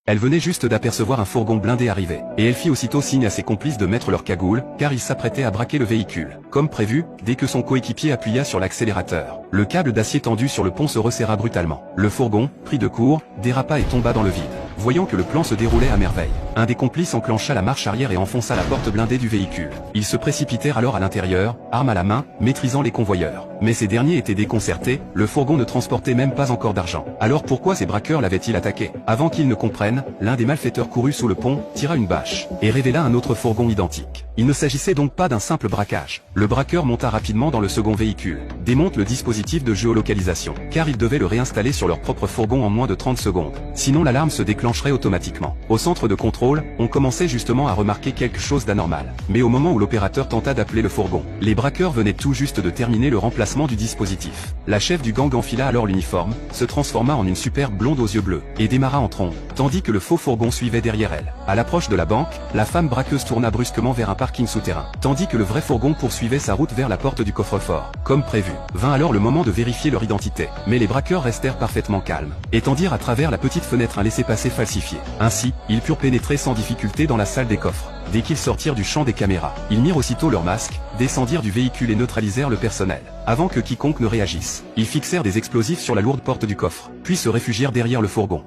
Elle venait juste d'apercevoir un fourgon blindé arriver, et elle fit aussitôt signe à ses complices de mettre leur cagoule, car ils s'apprêtaient à braquer le véhicule. Comme prévu, dès que son coéquipier appuya sur l'accélérateur, le câble d'acier tendu sur le pont se resserra brutalement. Le fourgon, pris de court, dérapa et tomba dans le vide. Voyant que le plan se déroulait à merveille, un des complices enclencha la marche arrière et enfonça la porte blindée du véhicule. Ils se précipitèrent alors à l'intérieur, armes à la main, maîtrisant les convoyeurs. Mais ces derniers étaient déconcertés, le fourgon ne transportait même pas encore d'argent. Alors pourquoi ces braqueurs l'avaient-ils attaqué? Avant qu'ils ne comprennent, l'un des malfaiteurs courut sous le pont, tira une bâche, et révéla un autre fourgon identique. Il ne s'agissait donc pas d'un simple braquage. Le braqueur monta rapidement dans le second véhicule, démonte le dispositif de géolocalisation, car ils devaient le réinstaller sur leur propre fourgon en moins de 30 secondes. Sinon l'alarme se déclencherait automatiquement. Au centre de contrôle, on commençait justement à remarquer quelque chose d'anormal. Mais au moment où l'opérateur tenta d'appeler le fourgon, les braqueurs venaient tout juste de terminer le remplacement du dispositif. La chef du gang enfila alors l'uniforme, se transforma en une superbe blonde aux yeux bleus, et démarra en trombe, tandis que le faux fourgon suivait derrière elle. À l'approche de la banque, la femme braqueuse tourna brusquement vers un parking souterrain, tandis que le vrai fourgon poursuivait sa route vers la porte du coffre-fort. Comme prévu, vint alors le moment de vérifier leur identité, mais les braqueurs restèrent parfaitement calmes, et tendirent à travers la petite fenêtre un laissez-passer falsifié. Ainsi, ils purent pénétrer sans difficulté dans la salle des coffres. Dès qu'ils sortirent du champ des caméras, ils mirent aussitôt leur masque, descendirent du véhicule et neutralisèrent le personnel. Avant que quiconque ne réagisse, ils fixèrent des explosifs sur la lourde porte du coffre, puis se réfugièrent derrière le fourgon.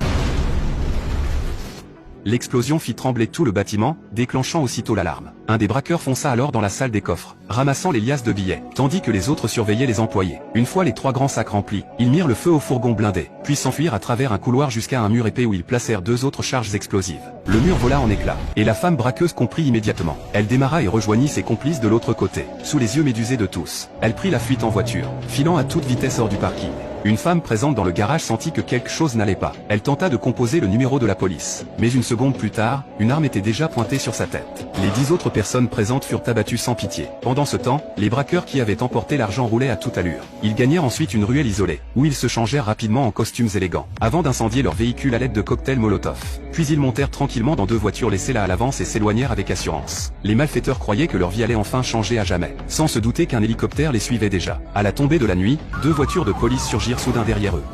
L'explosion fit trembler tout le bâtiment, déclenchant aussitôt l'alarme. Un des braqueurs fonça alors dans la salle des coffres, ramassant les liasses de billets, tandis que les autres surveillaient les employés. Une fois les 3 grands sacs remplis, ils mirent le feu au fourgon blindé, puis s'enfuirent à travers un couloir jusqu'à un mur épais où ils placèrent 2 autres charges explosives. Le mur vola en éclats, et la femme braqueuse comprit immédiatement. Elle démarra et rejoignit ses complices de l'autre côté, sous les yeux médusés de tous. Elle prit la fuite en voiture, filant à toute vitesse hors du parking. Une femme présente dans le garage sentit que quelque chose n'allait pas. Elle tenta de composer le numéro de la police. Mais une seconde plus tard, une arme était déjà pointée sur sa tête. Les 10 autres personnes présentes furent abattues sans pitié. Pendant ce temps, les braqueurs qui avaient emporté l'argent roulaient à toute allure. Ils gagnèrent ensuite une ruelle isolée, où ils se changèrent rapidement en costumes élégants, avant d'incendier leur véhicule à l'aide de cocktails Molotov. Puis ils montèrent tranquillement dans 2 voitures laissées là à l'avance et s'éloignèrent avec assurance. Les malfaiteurs croyaient que leur vie allait enfin changer à jamais, sans se douter qu'un hélicoptère les suivait déjà. À la tombée de la nuit, 2 voitures de police surgirent soudain derrière eux.